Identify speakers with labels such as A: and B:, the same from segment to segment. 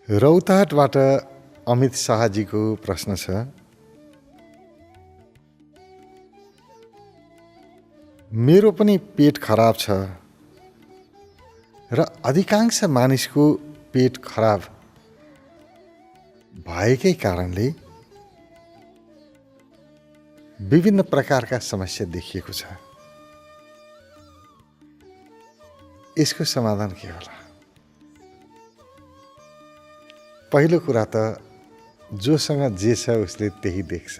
A: रौतहटबाट अमित शाहजीको प्रश्न छ। मेरो पनि पेट खराब छ र अधिकांश मानिसको पेट खराब भएकै कारणले विभिन्न प्रकारका समस्या देखिएको छ। यसको समाधान के होला? पहिलो कुरा त जोसँग जे छ उसले त्यही देख्छ।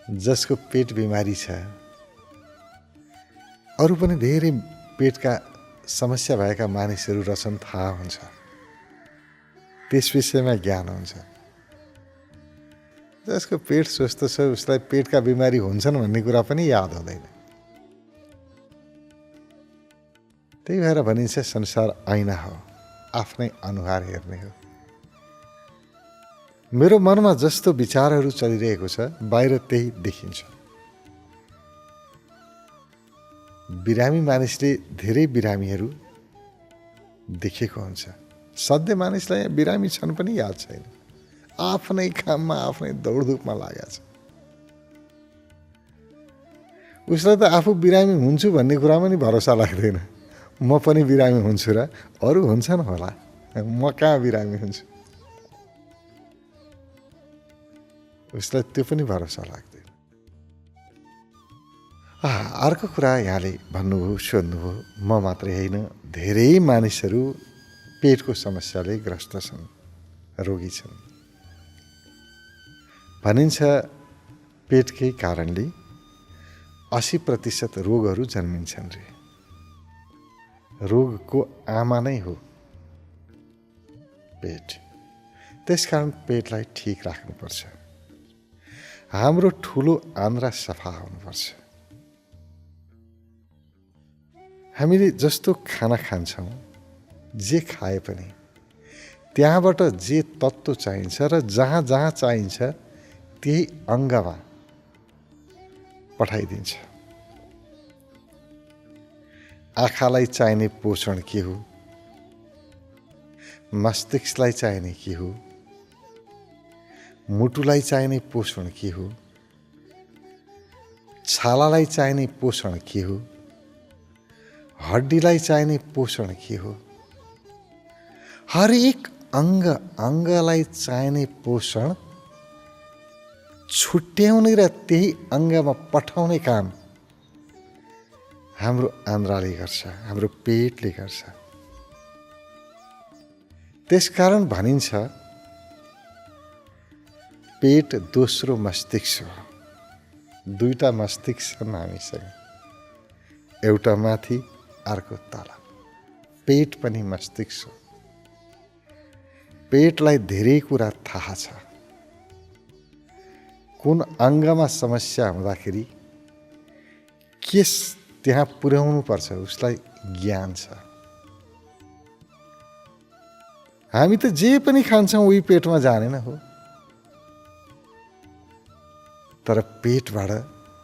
A: जसको पेट बिमारी छ, अरू पनि धेरै पेटका समस्या भएका मानिसहरू रहेछन् थाहा हुन्छ, त्यस विषयमा ज्ञान हुन्छ। जसको पेट स्वस्थ छ उसलाई पेटका बिमारी हुन्छन् भन्ने कुरा पनि याद हुँदैन। त्यही भएर भनिन्छ संसार ऐना हो, आफ्नै अनुहार हेर्ने हो। मेरो मनमा जस्तो विचारहरू चलिरहेको छ बाहिर त्यही देखिन्छ। बिरामी मानिसले धेरै बिरामीहरू देखेको हुन्छ। सधैँ मानिसलाई बिरामी छन् पनि याद छैन, आफ्नै काममा आफ्नै दौडधुपमा लागेको छ। उसलाई त आफू बिरामी हुन्छु भन्ने कुरामा नि भरोसा लाग्दैन। म पनि बिरामी हुन्छु र अरू हुन्छन् होला, म कहाँ बिरामी हुन्छु, उसलाई त्यो पनि भरोसा लाग्दैन। अर्को कुरा यहाँले भन्नुभयो, सोध्नुभयो, म मात्रै होइन धेरै मानिसहरू पेटको समस्याले ग्रस्त छन्, रोगी छन्। भनिन्छ पेटकै कारणले 80% रोगहरू जन्मिन्छन् रे। रोगको आमा नै हो पेट। त्यसकारण पेटलाई ठिक राख्नुपर्छ। हाम्रो ठुलो आन्द्रा सफा हुनुपर्छ। हामीले जस्तो खाना खान्छौँ, जे खाए पनि त्यहाँबाट जे तत्त्व चाहिन्छ र जहाँ जहाँ चाहिन्छ त्यही अङ्गमा पठाइदिन्छ। आँखालाई चाहिने पोषण के हो, मस्तिष्कलाई चाहिने के हो, मुटुलाई चाहिने पोषण के हो, छालालाई चाहिने पोषण के हो, हड्डीलाई चाहिने पोषण के हो, हरेक अङ्गलाई चाहिने पोषण छुट्याउने र त्यही अङ्गमा पठाउने काम हाम्रो आन्द्राले गर्छ, हाम्रो पेटले गर्छ। त्यसकारण भनिन्छ पेट दोस्रो मस्तिष्क हो। दुईटा मस्तिष्क छन् हामीसँग, एउटा माथि अर्को तल। पेट पनि मस्तिष्क हो। पेटलाई धेरै कुरा थाहा छ। कुन अङ्गमा समस्या हुँदाखेरि के त्यहाँ पुर्याउनु पर्छ उसलाई ज्ञान छ। हामी त जे पनि खान्छौँ उही पेटमा जाने नै हो, तर पेटबाट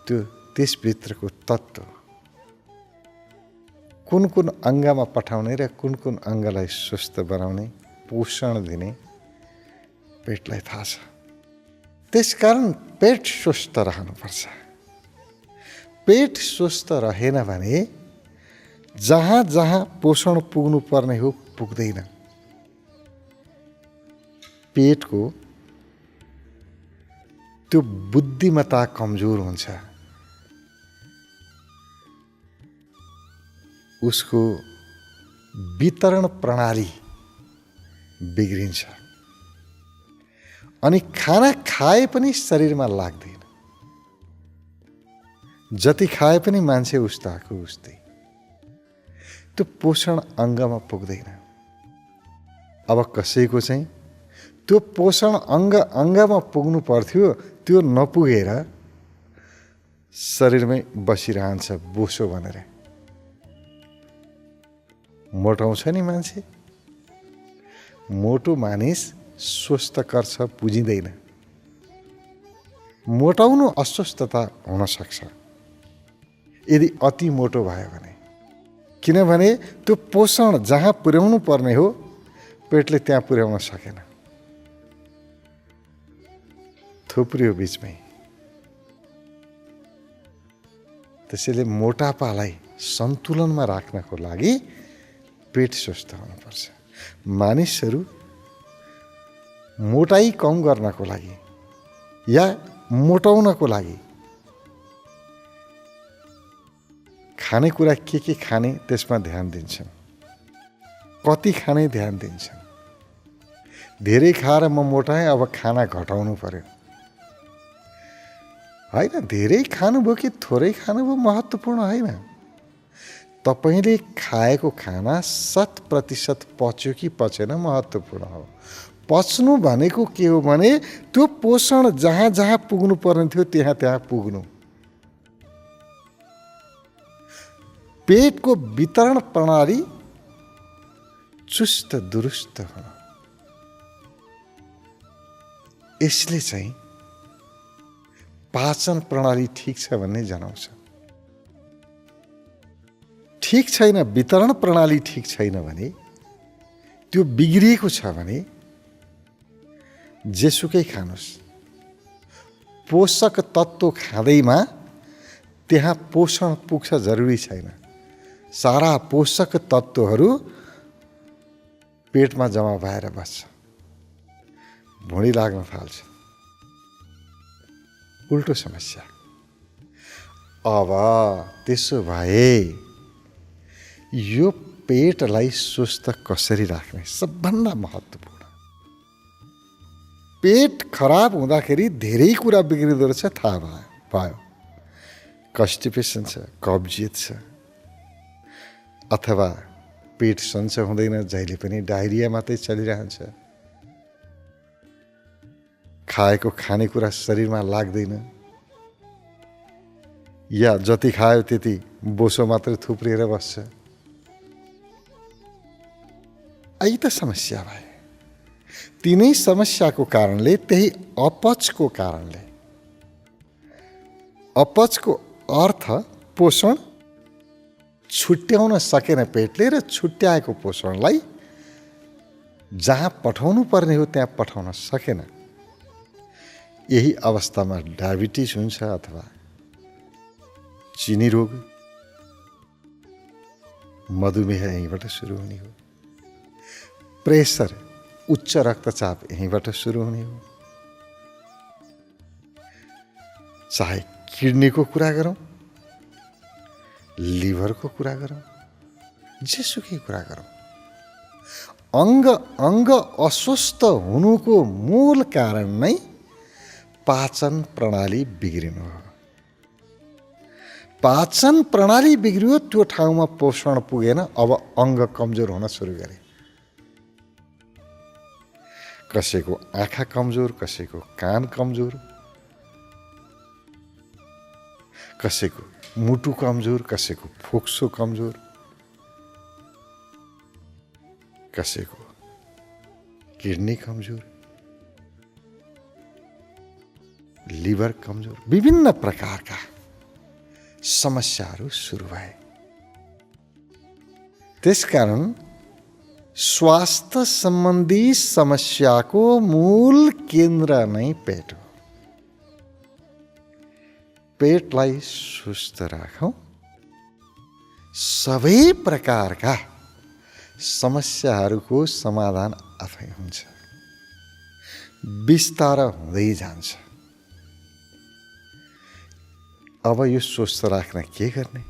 A: त्यो त्यसभित्रको तत्त्व कुन कुन अङ्गमा पठाउने र कुन कुन अङ्गलाई स्वस्थ बनाउने, पोषण दिने पेटलाई थाहा छ। त्यसकारण पेट स्वस्थ रहनुपर्छ। पेट स्वस्थ रहेन भने जहाँ जहाँ पोषण पुग्नु पर्ने हो पुग्दैन। पेटको त्यो बुद्धिमत्ता कमजोर हुन्छ, उसको वितरण प्रणाली बिग्रिन्छ अनि खाना खाए पनि शरीरमा लाग्दैन। जति खाए पनि मान्छे उस्ताको उस्तै, त्यो पोषण अङ्गमा पुग्दैन। अब कसैको चाहिँ त्यो पोषण अङ्गमा पुग्नु पर्थ्यो, त्यो नपुगेर शरीरमै बसिरहन्छ बोसो भनेर। मोटाउँछ नि मान्छे। मोटो मानिस स्वस्थकर छ बुझिँदैन। मोटाउनु अस्वस्थता हुन सक्छ यदि अति मोटो भयो भने। किनभने त्यो पोषण जहाँ पुर्याउनु पर्ने हो पेटले त्यहाँ पुर्याउन सकेन, थुप्रियो बिचमै। त्यसैले मोटापालाई सन्तुलनमा राख्नको लागि पेट स्वस्थ हुनुपर्छ। मानिसहरू मोटाई कम गर्नको लागि या मोटाउनको लागि खानेकुरा के खाने त्यसमा ध्यान दिन्छन्, कति खाने ध्यान दिन्छन्। धेरै खाएर म मोटाएँ अब खाना घटाउनु पर्यो, होइन। धेरै खानुभयो कि थोरै खानुभयो महत्त्वपूर्ण होइन। तपाईँले खाएको खाना 100% पच्यो कि पचेन महत्त्वपूर्ण हो। पच्नु भनेको के हो भने त्यो पोषण जहाँ जहाँ पुग्नु पर्ने थियो त्यहाँ त्यहाँ पुग्नु। पेटको वितरण प्रणाली चुस्त दुरुस्त हुन, यसले चाहिँ पाचन प्रणाली ठिक छ भन्ने जनाउँछ। ठिक छैन, वितरण प्रणाली ठिक छैन भने, त्यो बिग्रिएको छ भने जेसुकै खानुहोस्, पोषक तत्त्व खाँदैमा त्यहाँ पोषण पुग्छ जरुरी छैन। सारा पोषक तत्त्वहरू पेटमा जम्मा भएर बस्छ, भुँडी लाग्न थाल्छ, उल्टो समस्या। अब त्यसो भए यो पेटलाई स्वस्थ कसरी राख्ने सबभन्दा महत्त्वपूर्ण। पेट खराब हुँदाखेरि धेरै कुरा बिग्रिँदो रहेछ, थाहा भयो। कन्स्टिपेसन छ, कब्जियत छ, अथवा पेट सन्चो हुँदैन, जहिले पनि डायरिया मात्रै चलिरहन्छ, खाएको खानेकुरा शरीरमा लाग्दैन, या जति खायो त्यति बोसो मात्रै थुप्रिएर बस्छ। यही त समस्या भए। तिनै समस्याको कारणले, त्यही अपचको कारणले, अपचको अर्थ पोषण छुट्याउन सकेन पेटले, र छुट्याएको पोषणलाई जहाँ पठाउनु पर्ने हो त्यहाँ पठाउन सकेन। यही अवस्थामा डायबिटिज हुन्छ, अथवा चिनी रोग, मधुमेह यहीँबाट सुरु हुने हो। प्रेसर, उच्च रक्तचाप यहीँबाट सुरु हुने हो। चाहे किडनीको कुरा गरौँ, लिभरको कुरा गरौँ, जेसुकै कुरा गरौँ, अङ्ग अङ्ग अस्वस्थ हुनुको मूल कारण नै पाचन प्रणाली बिग्रिनु हो। पाचन प्रणाली बिग्रियो, त्यो ठाउँमा पोषण पुगेन, अब अङ्ग कमजोर हुन सुरु गरे। कसैको आँखा कमजोर, कसैको कान कमजोर, कसैको मुटु कमजोर, कसैको फोक्सो कमजोर, कसैको किडनी कमजोर, लिभर कमजोर, विभिन्न प्रकारका समस्याहरू सुरु भए। त्यसकारण स्वास्थ्य सम्बन्धी समस्याको मूल केन्द्र नै पेट हो। पेटलाई सुस्त राखौँ, सबै प्रकारका समस्याहरूको समाधान आफै हुन्छ, बिस्तार हुँदै जान्छ। अब यो स्वस्थ राख्न के गर्ने?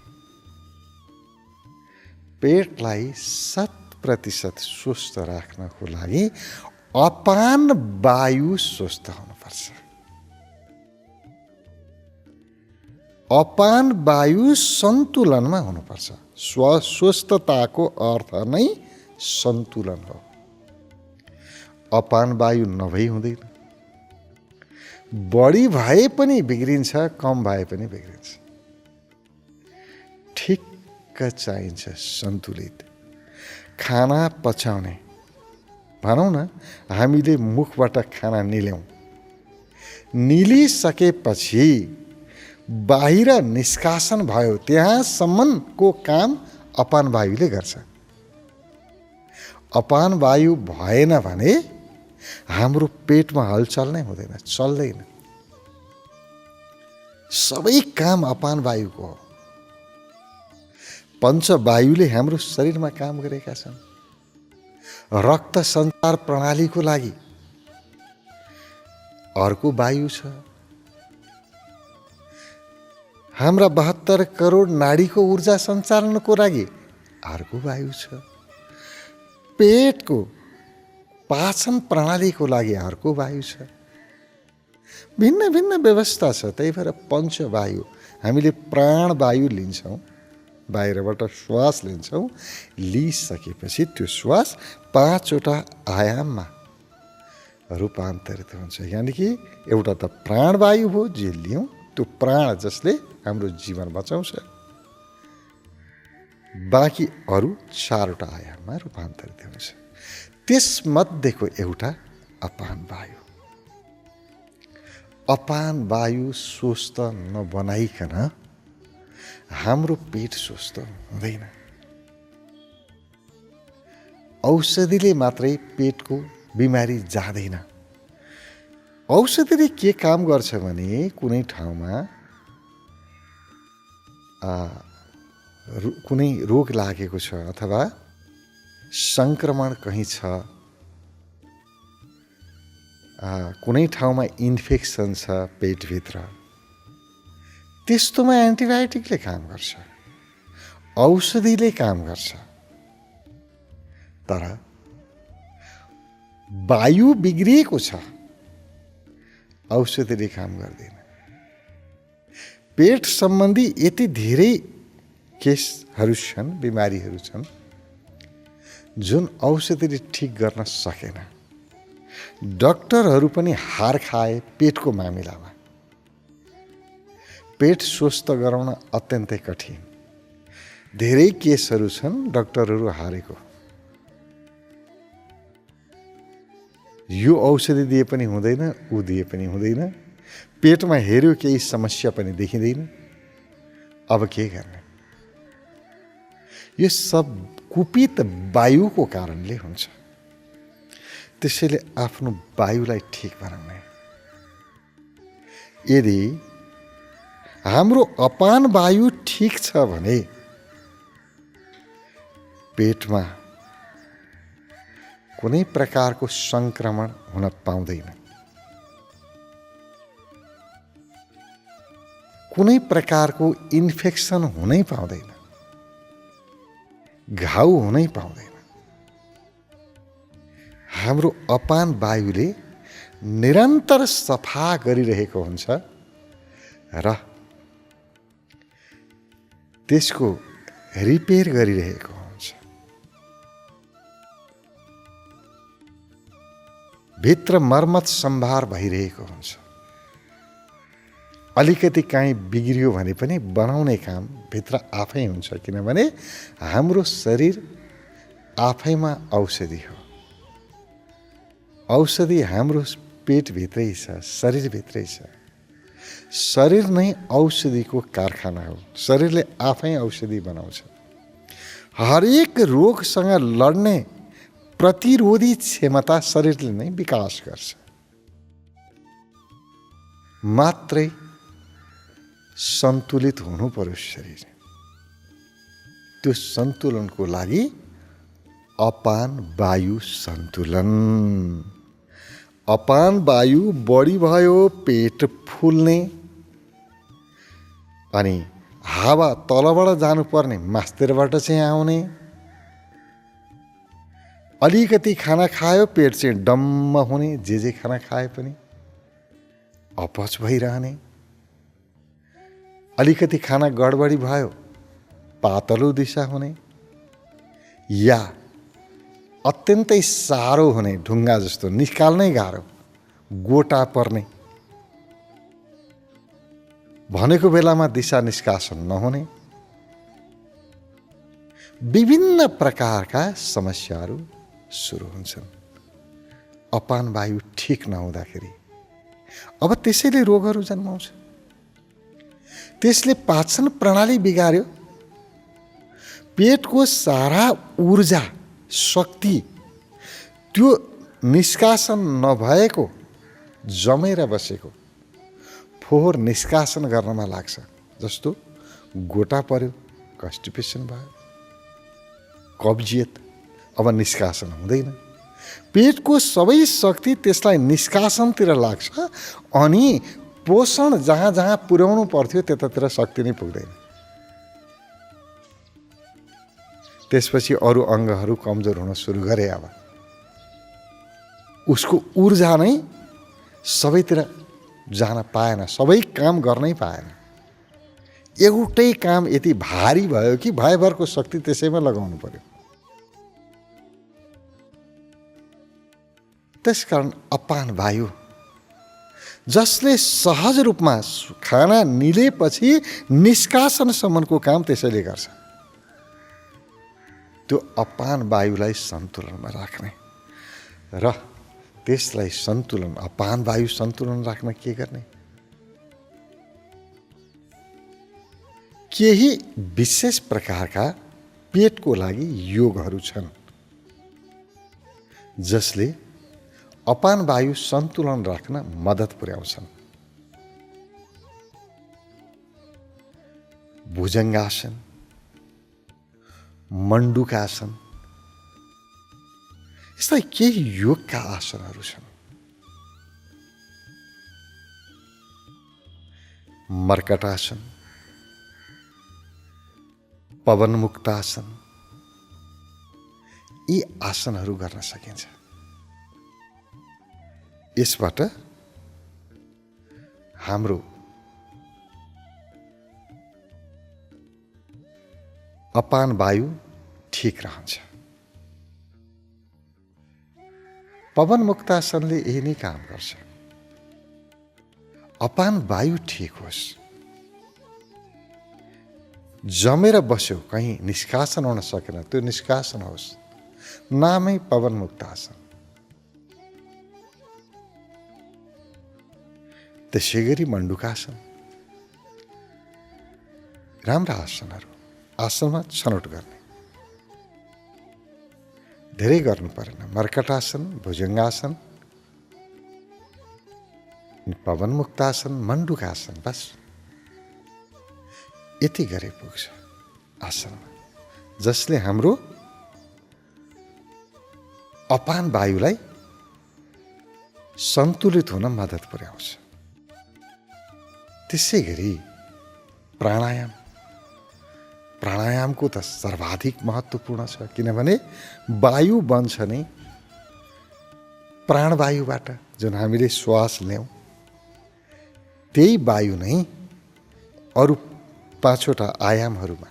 A: पेटलाई 100% स्वस्थ राख्नको लागि अपान वायु स्वस्थ हुनुपर्छ। अपान वायु सन्तुलनमा हुनुपर्छ। स्वस्थताको अर्थ नै सन्तुलन हो। अपान वायु नभई हुँदैन। बढी भए पनि बिग्रिन्छ, कम भए पनि बिग्रिन्छ। ठिक्क चाहिन्छ सन्तुलित खाना पचाउने। भनौँ न, हामीले मुखबाट खाना निल्यौँ, निलिसकेपछि बाहिर निष्कासन भयो, त्यहाँसम्मको काम अपान वायुले गर्छ। अपान वायु भएन भने हाम्रो पेटमा हलचल नै हुँदैन, चल्दैन। सबै काम अपान वायुको हो। पञ्चवायुले हाम्रो शरीरमा काम गरेका छन्। रक्त सञ्चार प्रणालीको लागि अर्को वायु छ। हाम्रा 72 करोड नाडीको ऊर्जा सञ्चालनको लागि अर्को वायु छ। पेटको पाचन प्रणालीको लागि अर्को वायु छ। भिन्न भिन्न व्यवस्था छ। त्यही भएर पञ्चवायु, हामीले प्राणवायु लिन्छौँ, बाहिरबाट श्वास लिन्छौँ। लिइसकेपछि त्यो श्वास 5वटा आयाममा रूपान्तरित हुन्छ। यानि कि एउटा त प्राणवायु हो जे लियौँ, त्यो प्राण जसले हाम्रो जीवन बचाउँछ। बाँकी अरू 4वटा आयाममा रूपान्तरित हुन्छ। त्यसमध्येको एउटा अपान वायु। अपान वायु स्वस्थ नबनाइकन हाम्रो पेट स्वस्थ हुँदैन। औषधिले मात्रै पेटको बिमारी जाँदैन। औषधिले के काम गर्छ भने कुनै ठाउँमा कुनै रोग लागेको छ अथवा संक्रमण कहीँ छ, कुनै ठाउँमा इन्फेक्सन छ पेटभित्र, त्यस्तोमा एन्टिबायोटिकले काम गर्छ, औषधिले काम गर्छ। तर वायु बिग्रिएको छ, औषधिले काम गर्दैन। पेट सम्बन्धी यति धेरै केसहरू छन्, बिमारीहरू छन् जुन औषधिले ठिक गर्न सकेन। डाक्टरहरू पनि हार खाए पेटको मामिलामा। पेट स्वस्थ गराउन अत्यन्तै कठिन। धेरै केसहरू छन् डाक्टरहरू हारेको। यो औषधि दिए पनि हुँदैन, ऊ दिए पनि हुँदैन, पेटमा हेऱ्यो केही समस्या पनि देखिँदैन। अब के गर्ने? यो सब कुपित वायुको कारणले हुन्छ। त्यसैले आफ्नो वायुलाई ठिक बनाउने। यदि हाम्रो अपान वायु ठिक छ भने पेटमा कुनै प्रकारको संक्रमण हुन पाउँदैन। कुनै प्रकारको इन्फेक्सन हुनै पाउँदैन। घाउ हुनै पाउँदैन। हाम्रो अपान वायुले निरन्तर सफा गरिरहेको हुन्छ र त्यसको रिपेयर गरिरहेको हुन्छ। भित्र मर्मत सम्भार भइरहेको हुन्छ। अलिकति काहीँ बिग्रियो भने पनि बनाउने काम भित्र आफै हुन्छ। किनभने हाम्रो शरीर आफैमा औषधि हो। औषधि हाम्रो पेटभित्रै छ, शरीरभित्रै छ। शरीर नै औषधिको कारखाना हो। शरीरले आफै औषधि बनाउँछ। हरेक रोगसँग लड्ने प्रतिरोधी क्षमता शरीरले नै विकास गर्छ। मात्रै सन्तुलित हुनु पर्यो शरीर। त्यो सन्तुलनको लागि अपान वायु सन्तुलन। अपान वायु बढी भयो पेट फुल्ने, अनि हावा तलबाट जानुपर्ने मास्तिरबाट चाहिँ आउने। अलिकति खाना खायो पेट चाहिँ डम्म हुने, जे खाना खाए पनि अपच भइरहने। अलिकति खाना गडबडी भयो पातलो दिशा हुने, या अत्यन्तै साह्रो हुने, ढुङ्गा जस्तो निकाल्नै गाह्रो, गोटा पर्ने, भनेको बेलामा दिशा निष्कासन नहुने, विभिन्न प्रकारका समस्याहरू सुरु हुन्छन् अपान वायु ठिक नहुँदाखेरि। अब त्यसैले रोगहरू जन्माउँछ। त्यसले पाचन प्रणाली बिगार्यो। पेटको सारा ऊर्जा शक्ति त्यो निष्कासन नभएको जमेर बसेको फोहोर निष्कासन गर्नमा लाग्छ। जस्तो गोटा पर्यो, कन्स्टिपेसन भयो, कब्जियत, अब निष्कासन हुँदैन। पेटको सबै शक्ति त्यसलाई निष्कासनतिर लाग्छ अनि पोषण जहाँ जहाँ पुर्याउनु पर्थ्यो त्यतातिर शक्ति नै पुग्दैन। त्यसपछि अरू अङ्गहरू कमजोर हुन सुरु गरे। अब उसको ऊर्जा नै सबैतिर जान पाएन, सबै काम गर्नै पाएन। एउटै काम यति भारी भयो कि भयभरको शक्ति त्यसैमा लगाउनु पर्यो। त्यसकारण अपान वायु जसले सहज रूपमा खाना निलेपछि निष्कासनसम्मको काम त्यसैले गर्छ, त्यो अपान वायुलाई सन्तुलनमा राख्ने र त्यसलाई सन्तुलन, अपान वायु सन्तुलन राख्न के गर्ने? केही विशेष प्रकारका पेटको लागि योगहरू छन् जसले अपान वायु सन्तुलन राख्न मद्दत पुर्याउँछन्। भुजङ्गासन, मण्डुकासन, यस्ता केही योगका आसनहरू छन्। मर्कटासन, पवनमुक्तासन, यी आसनहरू गर्न सकिन्छ। यसबाट हाम्रो अपान वायु ठीक रहन्छ। पवन मुक्तासनले यही नै काम गर्छ। अपान वायु ठीक होस्, जमेर बस्यो, कहीँ निष्कासन हुन सकेन, त्यो निष्कासन होस्, नामै पवन मुक्तासन। त्यसै गरी मण्डुकासन, राम्रा आसनहरू, आसनमा छनौट गर्ने, धेरै गर्नु परेन। मर्कटासन, भुजङ्गासन, पवन मुक्तासन, मण्डुकासन, बस यति गरे पुग्छ आसनमा, जसले हाम्रो अपान वायुलाई सन्तुलित हुन मद्दत पुर्याउँछ। त्यसै गरी प्राणायाम, प्राणायामको त सर्वाधिक महत्त्वपूर्ण छ, किनभने वायु बन्छ नै प्राणवायुबाट, जुन हामीले श्वास ल्याउँ त्यही वायु नै अरू 5वटा आयामहरूमा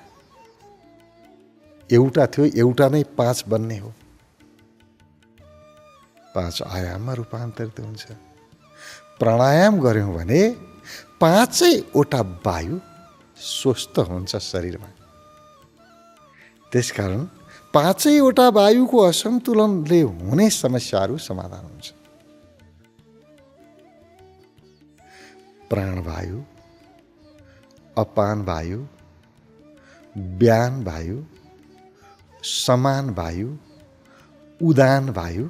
A: एउटा थियो, एउटा नै 5 बन्ने हो, 5 आयाममा रूपान्तरित हुन्छ। प्राणायाम गऱ्यौँ भने 5वटा वायु स्वस्थ हुन्छ शरीरमा। त्यसकारण 5वटा वायुको असन्तुलनले हुने समस्याहरू समाधान हुन्छ। प्राणवायु, अपान वायु, व्यान वायु, समान वायु, उदान वायु,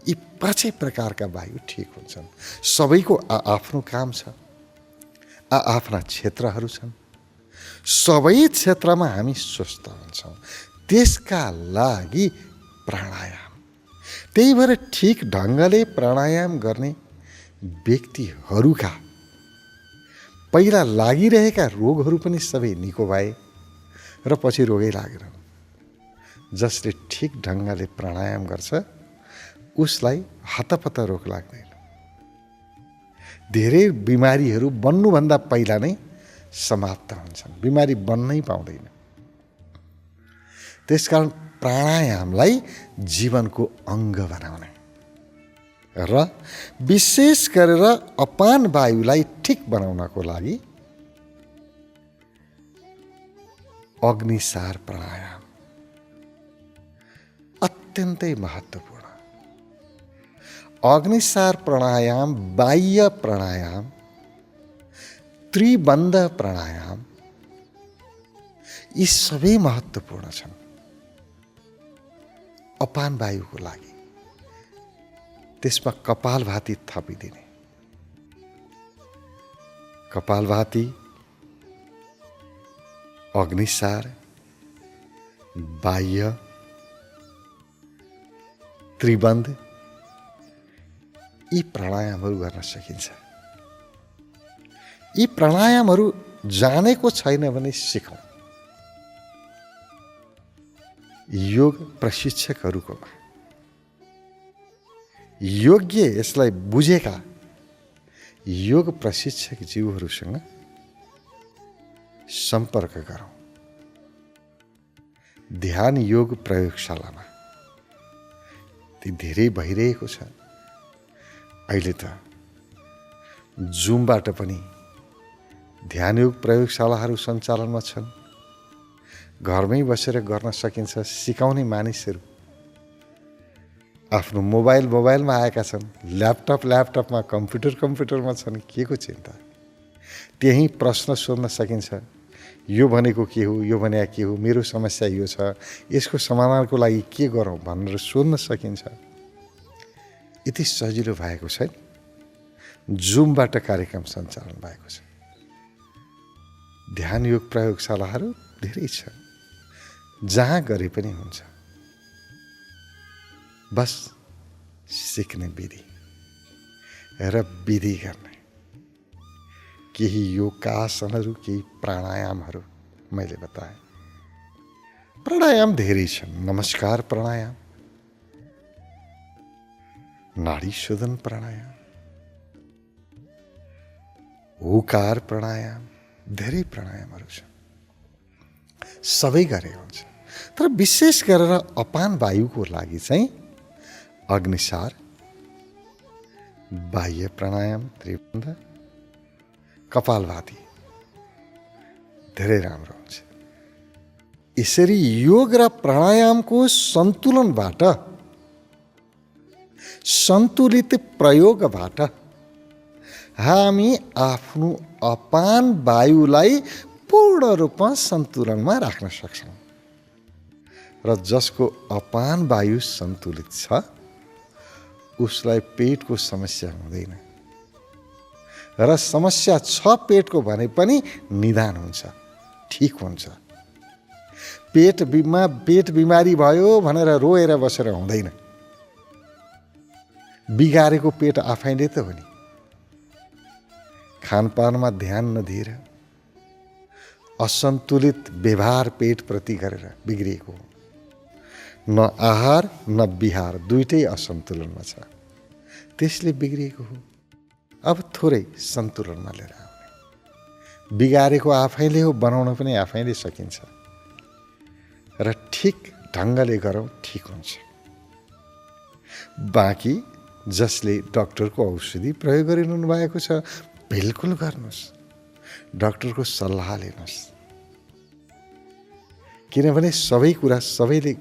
A: यी 5 प्रकारका वायु ठिक हुन्छन्। सबैको आफ्नो काम छ, आफ्ना क्षेत्रहरू छन्। सबै क्षेत्रमा हामी स्वस्थ हुन्छौँ, त्यसका लागि प्राणायाम। त्यही भएर ठिक ढङ्गले प्राणायाम गर्ने व्यक्तिहरूका पहिला लागिरहेका रोगहरू पनि सबै निको भए र पछि रोगै लागेन। जसले ठिक ढङ्गले प्राणायाम गर्छ उसलाई हतपत रोग लाग्दैन। धेरै बिमारीहरू बन्नुभन्दा पहिला नै समाप्त हुन्छन्, बिमारी बन्नै पाउँदैन। त्यसकारण प्राणायामलाई जीवनको अङ्ग बनाउने र विशेष गरेर अपान वायुलाई ठिक बनाउनको लागि अग्निसार प्राणायाम अत्यन्तै महत्त्वपूर्ण। अग्निसार प्राणायाम, बाह्य प्राणायाम, त्रिबन्ध प्राणायाम, यी सबै महत्त्वपूर्ण छन् अपान वायुको लागि। त्यसमा कपालभाती थपिदिने, कपालभाती, अग्निसार, बाह्य, त्रिबन्ध, यी प्राणायामहरू गर्न सकिन्छ। यी प्राणायामहरू जानेको छैन भने सिकौँ। योग प्रशिक्षकहरूकोमा योग्य यसलाई बुझेका योग प्रशिक्षक जीवहरूसँग सम्पर्क गरौँ। ध्यान योग प्रयोगशालामा ती धेरै भइरहेको छ। अहिले त जुमबाट पनि ध्यान योग प्रयोगशालाहरू सञ्चालनमा छन्। घरमै बसेर गर्न सकिन्छ। सिकाउने मानिसहरू आफ्नो मोबाइलमा आएका छन्, ल्यापटपमा, कम्प्युटरमा छन्। के को चिन्ता? त्यही प्रश्न सोध्न सकिन्छ। यो भनेको के हो, यो भनेको के हो, मेरो समस्या यो छ, यसको समाधानको लागि के गरौँ भनेर सोध्न सकिन्छ। यति सजिलो भएको छ। जुमबाट कार्यक्रम सञ्चालन भएको छ। ध्यान योग प्रयोगशालाहरू धेरै छन्, जहाँ गरे पनि हुन्छ। बस सिक्ने विधि र विधि गर्ने। केही योगका आसनहरू, केही प्राणायामहरू मैले बताएँ। प्राणायाम धेरै छन्। नमस्कार प्राणायाम, नाडी शोधन प्राणायाम, हुकार प्राणायाम, धेरै प्राणायामहरू छन्। सबै गरे हुन्छ। तर विशेष गरेर अपान वायुको लागि चाहिँ अग्निसार, बाह्य प्राणायाम, त्रिबन्ध, कपालभाती धेरै राम्रो हुन्छ। यसरी योग र प्राणायामको सन्तुलनबाट, सन्तुलित प्रयोगबाट हामी आफ्नो अपान वायुलाई पूर्ण रूपमा सन्तुलनमा राख्न सक्छौँ। र जसको अपान वायु सन्तुलित छ उसलाई पेटको समस्या हुँदैन। र समस्या छ पेटको भने पनि निदान हुन्छ, ठीक हुन्छ। पेट बिमारी भयो भनेर रोएर बसेर हुँदैन। बिगारेको पेट आफैले त हो नि। खानपानमा ध्यान नदिएर असन्तुलित व्यवहार पेटप्रति गरेर बिग्रिएको हो। न आहार न विहार, दुइटै असन्तुलनमा छ। त्यसले बिग्रिएको हो। अब थोरै सन्तुलनमा लिएर आउने। बिगारेको आफैले हो, बनाउन पनि आफैले सकिन्छ। र ठिक ढङ्गले गरौँ, ठिक हुन्छ। बाँकी जसले डाक्टरको औषधि प्रयोग गरिरहनु भएको छ, बिल्कुल गर्नुहोस्। डाक्टरको सल्लाह लिनुहोस्। किनभने सबै कुरा सबैले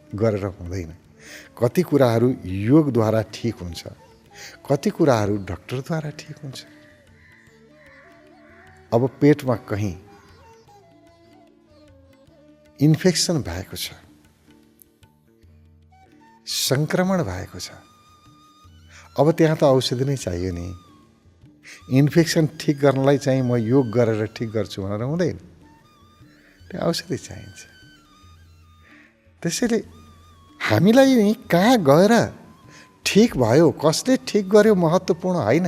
A: गरेर हुँदैन। कति कुराहरू योगद्वारा ठिक हुन्छ, कति कुराहरू डाक्टरद्वारा ठिक हुन्छ। अब पेटमा कहीँ इन्फेक्सन भएको छ, सङ्क्रमण भएको छ, अब त्यहाँ त औषधि नै चाहियो नि। इन्फेक्सन ठिक गर्नलाई चाहिँ म योग गरेर ठिक गर्छु भनेर हुँदैन। त्यहाँ औषधि चाहिन्छ। त्यसैले हामीलाई नि कहाँ गएर ठिक भयो, कसले ठिक गर्यो महत्त्वपूर्ण होइन।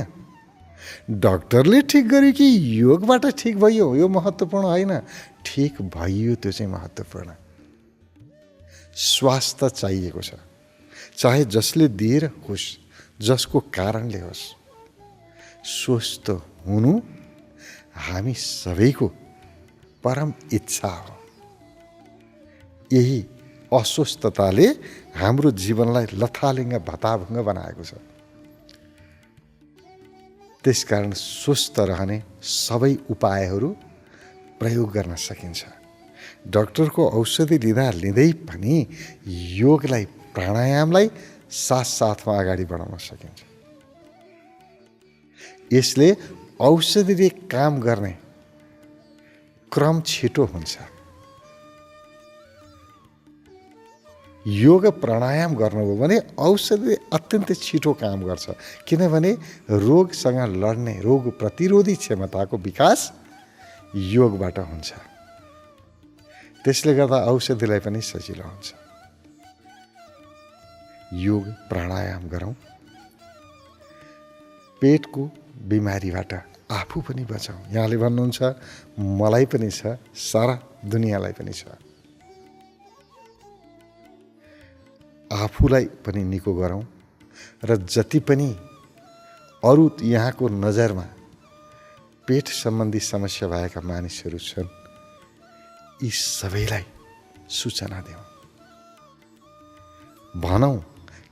A: डाक्टरले ठिक गर्यो कि योगबाट ठिक भयो यो महत्त्वपूर्ण होइन। ठिक भइयो त्यो चाहिँ महत्त्वपूर्ण। स्वास्थ्य चाहिएको छ, चाहे जसले दिएर होस्, जसको कारणले होस्। स्वस्थ हुनु हामी सबैको परम इच्छा हो। यही अस्वस्थताले हाम्रो जीवनलाई लथालिङ्ग भताभुङ्ग बनाएको छ। त्यसकारण स्वस्थ रहने सबै उपायहरू प्रयोग गर्न सकिन्छ। डाक्टरको औषधि लिँदै पनि योगलाई, प्राणायामलाई साथसाथमा अगाडि बढाउन सकिन्छ। यसले औषधिले काम गर्ने क्रम छिटो हुन्छ। योग प्राणायाम गर्नुभयो भने औषधि अत्यन्तै छिटो काम गर्छ, किनभने रोगसँग लड्ने, रोग प्रतिरोधी क्षमताको विकास योगबाट हुन्छ। त्यसले गर्दा औषधिलाई पनि सजिलो हुन्छ। योग प्राणायाम गरौँ, पेटको बिमारीबाट आफू पनि बचाउँ। यहाँले भन्नुहुन्छ मलाई पनि छ, सारा दुनियाँलाई पनि छ। आफूलाई पनि निको गरौँ र जति पनि अरू यहाँको नजरमा पेट सम्बन्धी समस्या भएका मानिसहरू छन्, यी सबैलाई सूचना देऊ, भनौँ।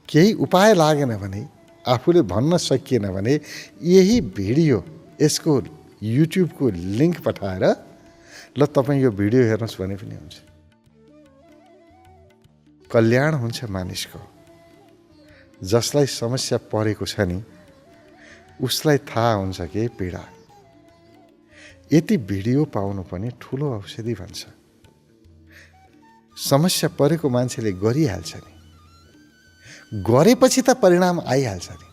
A: केही उपाय लागेन भने, आफूले भन्न सकिएन भने यही भिडियो, यसको युट्युबको लिङ्क पठाएर ल तपाईँ यो भिडियो हेर्नुहोस् भने पनि हुन्छ। कल्याण हुन्छ मानिसको। जसलाई समस्या परेको छ नि, उसलाई थाहा हुन्छ कि पीडा। यति भिडियो पाउनु पनि ठुलो औषधि भन्छ। समस्या परेको मान्छेले गरिहाल्छ नि, गरेपछि त परिणाम आइहाल्छ नि।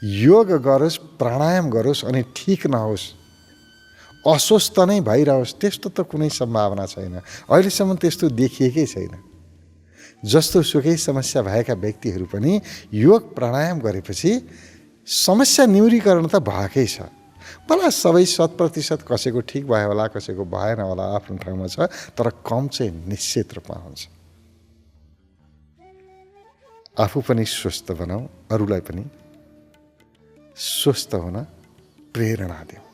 A: योग गरोस्, प्राणायाम गरोस् अनि ठिक नहोस्, अस्वस्थ नै भइरहोस्, त्यस्तो त कुनै सम्भावना छैन। अहिलेसम्म त्यस्तो देखिएकै छैन। जस्तो सुकै समस्या भएका व्यक्तिहरू पनि योग प्राणायाम गरेपछि समस्या न्यूनीकरण त भएकै छ। भला सबै 100% कसैको ठिक भयो होला, कसैको भएन होला, आफ्नो ठाउँमा छ, तर कम चाहिँ निश्चित रूपमा हुन्छ। आफू पनि स्वस्थ बनाऊ, अरूलाई पनि स्वस्थ हुन प्रेरणा देऊ।